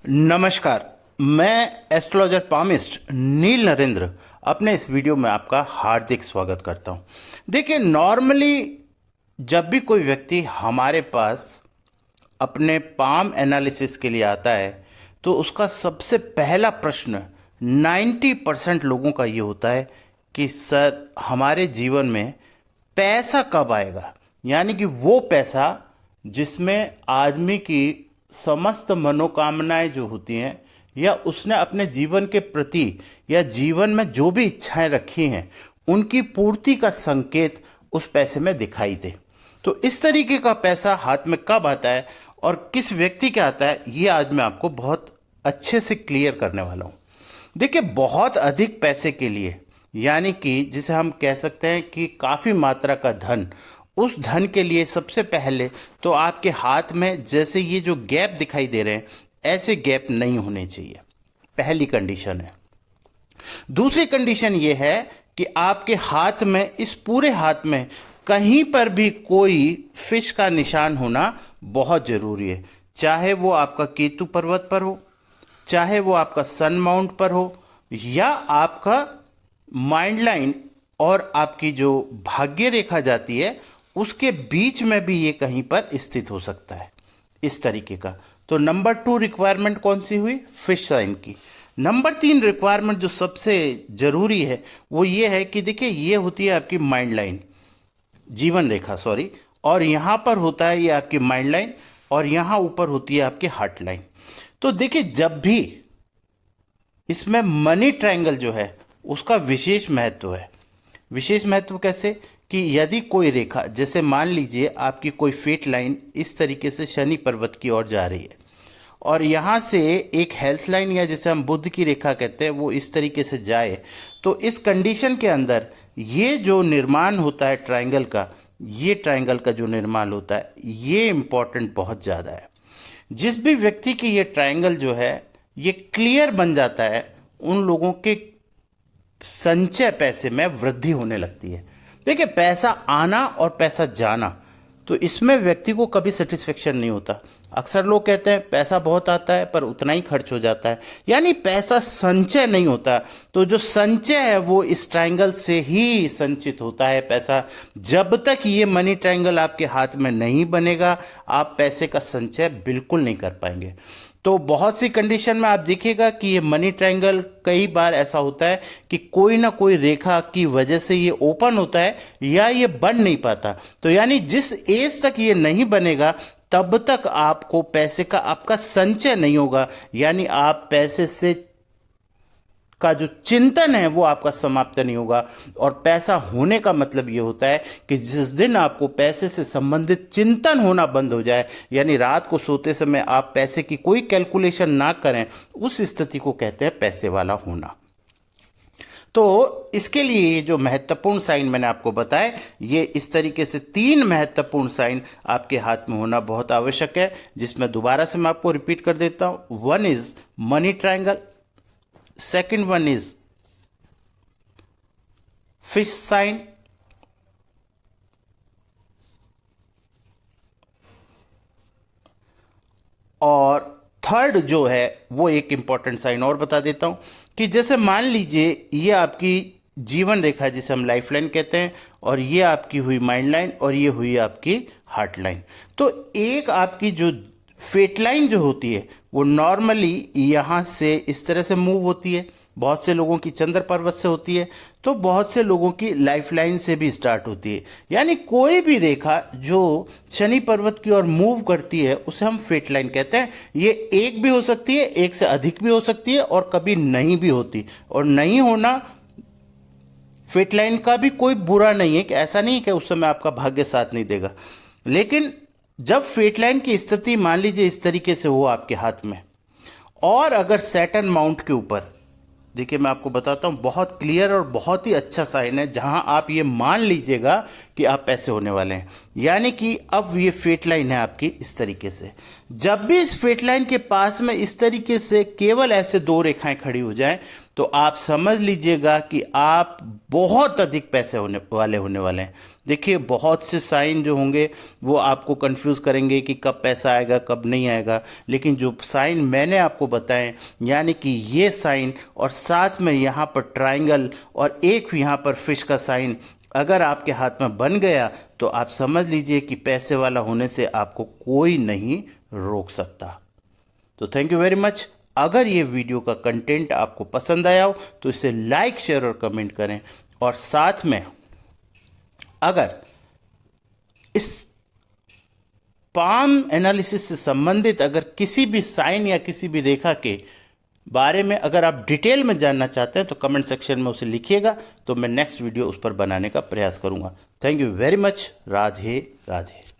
नमस्कार। मैं astrologer palmist नील नरेंद्र अपने इस वीडियो में आपका हार्दिक स्वागत करता हूं। देखिए, नॉर्मली जब भी कोई व्यक्ति हमारे पास अपने पाम एनालिसिस के लिए आता है तो उसका सबसे पहला प्रश्न 90% लोगों का ये होता है कि सर, हमारे जीवन में पैसा कब आएगा। यानी कि वो पैसा जिसमें आदमी की समस्त मनोकामनाएं जो होती हैं या उसने अपने जीवन के प्रति या जीवन में जो भी इच्छाएं रखी हैं उनकी पूर्ति का संकेत उस पैसे में दिखाई दे। तो इस तरीके का पैसा हाथ में कब आता है और किस व्यक्ति का आता है, ये आज मैं आपको बहुत अच्छे से क्लियर करने वाला हूँ। देखिए, बहुत अधिक पैसे के लिए, यानी कि जिसे हम कह सकते हैं कि काफ़ी मात्रा का धन, उस धन के लिए सबसे पहले तो आपके हाथ में जैसे ये जो गैप दिखाई दे रहे हैं, ऐसे गैप नहीं होने चाहिए। पहली कंडीशन है। दूसरी कंडीशन ये है कि आपके हाथ में, इस पूरे हाथ में कहीं पर भी कोई फिश का निशान होना बहुत ज़रूरी है। चाहे वो आपका केतु पर्वत पर हो, चाहे वो आपका सन माउंट पर हो, या आपका माइंड लाइन और आपकी जो भाग्य रेखा जाती है उसके बीच में भी ये कहीं पर स्थित हो सकता है, इस तरीके का। तो नंबर 2 रिक्वायरमेंट कौन सी हुई? फिश साइन की। नंबर 3 रिक्वायरमेंट जो सबसे ज़रूरी है वो ये है कि देखिए, ये होती है आपकी माइंड लाइन, जीवन रेखा सॉरी, और यहाँ पर होता है ये आपकी माइंड लाइन, और यहाँ ऊपर होती है आपकी हार्ट लाइन। तो देखिए, जब भी इसमें मनी ट्रायंगल जो है उसका विशेष महत्व है। विशेष महत्व कैसे? कि यदि कोई रेखा, जैसे मान लीजिए आपकी कोई फेट लाइन इस तरीके से शनि पर्वत की ओर जा रही है और यहाँ से एक हेल्थ लाइन या जिसे हम बुध की रेखा कहते हैं वो इस तरीके से जाए, तो इस कंडीशन के अंदर ये जो निर्माण होता है ट्रायंगल का, ये ट्रायंगल का जो निर्माण होता है ये इम्पॉर्टेंट बहुत ज़्यादा है। जिस भी व्यक्ति की ये ट्रायंगल जो है ये क्लियर बन जाता है, उन लोगों के संचय पैसे में वृद्धि होने लगती है। देखिए, पैसा आना और पैसा जाना, तो इसमें व्यक्ति को कभी सेटिस्फेक्शन नहीं होता। अक्सर लोग कहते हैं पैसा बहुत आता है पर उतना ही खर्च हो जाता है, यानी पैसा संचय नहीं होता। तो जो संचय है वो इस ट्रायंगल से ही संचित होता है पैसा। जब तक ये मनी ट्रायंगल आपके हाथ में नहीं बनेगा, आप पैसे का संचय बिल्कुल नहीं कर पाएंगे। तो बहुत सी कंडीशन में आप देखिएगा कि ये मनी ट्रायंगल कई बार ऐसा होता है कि कोई ना कोई रेखा की वजह से ये ओपन होता है या ये बन नहीं पाता। तो यानी जिस एज तक ये नहीं बनेगा तब तक आपको पैसे का आपका संचय नहीं होगा, यानी आप पैसे से का जो चिंतन है वो आपका समाप्त नहीं होगा। और पैसा होने का मतलब ये होता है कि जिस दिन आपको पैसे से संबंधित चिंतन होना बंद हो जाए, यानी रात को सोते समय आप पैसे की कोई कैलकुलेशन ना करें, उस स्थिति को कहते हैं पैसे वाला होना। तो इसके लिए ये जो महत्वपूर्ण साइन मैंने आपको बताए, ये इस तरीके से 3 महत्वपूर्ण साइन आपके हाथ में होना बहुत आवश्यक है, जिसमें दोबारा से मैं आपको रिपीट कर देता हूं। 1 is money triangle, second one is fish sign, और थर्ड जो है वो एक इंपॉर्टेंट साइन और बता देता हूं कि जैसे मान लीजिए ये आपकी जीवन रेखा जिसे हम लाइफ लाइन कहते हैं, और ये आपकी हुई माइंड लाइन, और ये हुई आपकी हार्ट लाइन। तो एक आपकी जो फेट लाइन जो होती है वो नॉर्मली यहाँ से इस तरह से मूव होती है, बहुत से लोगों की चंद्र पर्वत से होती है, तो बहुत से लोगों की लाइफ लाइन से भी स्टार्ट होती है। यानी कोई भी रेखा जो शनि पर्वत की ओर मूव करती है उसे हम फेट लाइन कहते हैं। ये एक भी हो सकती है, एक से अधिक भी हो सकती है, और कभी नहीं भी होती। और नहीं होना फेट लाइन का भी कोई बुरा नहीं है, कि ऐसा नहीं है कि उस समय आपका भाग्य साथ नहीं देगा। लेकिन जब फेट लाइन की स्थिति मान लीजिए इस तरीके से हो आपके हाथ में, और अगर सैटर्न माउंट के ऊपर, देखिए मैं आपको बताता हूँ, बहुत क्लियर और बहुत ही अच्छा साइन है जहां आप ये मान लीजिएगा कि आप पैसे होने वाले हैं। यानी कि अब ये फेट लाइन है आपकी इस तरीके से। जब भी इस फेट लाइन के पास में इस तरीके से केवल ऐसे 2 रेखाएं खड़ी हो जाएं, तो आप समझ लीजिएगा कि आप बहुत अधिक पैसे होने वाले हैं। देखिए बहुत से साइन जो होंगे वो आपको कंफ्यूज करेंगे कि कब पैसा आएगा कब नहीं आएगा, लेकिन जो साइन मैंने आपको बताए, यानी कि ये साइन और साथ में यहाँ पर ट्रायंगल और एक यहाँ पर फिश का साइन अगर आपके हाथ में बन गया तो आप समझ लीजिए कि पैसे वाला होने से आपको कोई नहीं रोक सकता। तो थैंक यू वेरी मच। अगर ये वीडियो का कंटेंट आपको पसंद आया हो तो इसे लाइक शेयर और कमेंट करें, और साथ में अगर इस पाम एनालिसिस से संबंधित अगर किसी भी साइन या किसी भी रेखा के बारे में अगर आप डिटेल में जानना चाहते हैं तो कमेंट सेक्शन में उसे लिखिएगा, तो मैं नेक्स्ट वीडियो उस पर बनाने का प्रयास करूंगा। Thank you very much. Radhe Radhe.